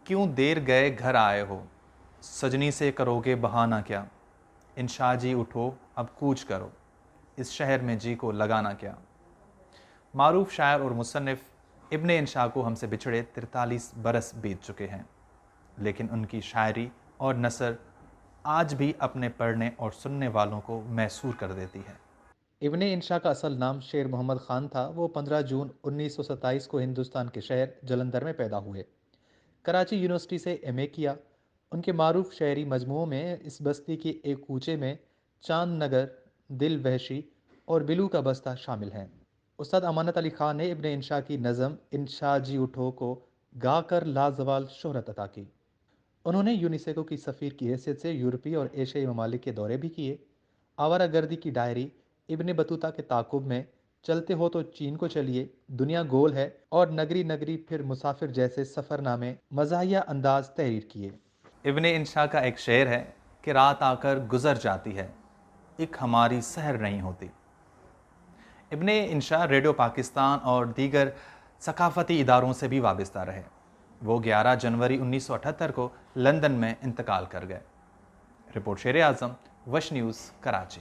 क्यों देर गए घर आए हो, सजनी से करोगे बहाना क्या। इंशा जी उठो अब कूच करो, इस शहर में जी को लगाना क्या। मारूफ शायर और मुसन्निफ इब्ने इंशा को हमसे बिछड़े 43 बरस बीत चुके हैं, लेकिन उनकी शायरी और नसर आज भी अपने पढ़ने और सुनने वालों को मैसूर कर देती है। इब्ने इंशा का असल नाम शेर मोहम्मद ख़ान था। वो 15 जून 1927 को हिंदुस्तान के शहर जलंधर में पैदा हुए। कराची यूनिवर्सिटी से एमए किया। उनके मारूफ शायरी मजमूओं में इस बस्ती की एक कूचे में, चांद नगर, दिल वहशी और बिलू का बस्ता शामिल हैं। उस्ताद अमानत अली ख़ान ने इब्ने इंशा की नज़म इंशा जी उठो को गाकर लाजवाल शोहरत अता की। उन्होंने यूनिसेको की सफ़ीर की हैसियत से यूरोपीय और एशियाई ममालिक के दौरे भी किए। आवारा गर्दी की डायरी, इब्ने बतूता के ताकुब में, चलते हो तो चीन को चलिए, दुनिया गोल है और नगरी नगरी फिर मुसाफिर जैसे सफ़रनामे मज़ाहिया अंदाज तहरीर किए। इब्ने इंशा का एक शेर है कि रात आकर गुजर जाती है, एक हमारी सहर नहीं होती। इब्ने इंशा रेडियो पाकिस्तान और दीगर सकाफ़ती इदारों से भी वाबस्ता रहे। वो 11 जनवरी 1978 को लंदन में इंतकाल कर गए। रिपोर्ट शेर आज़म, वश न्यूज़, कराची।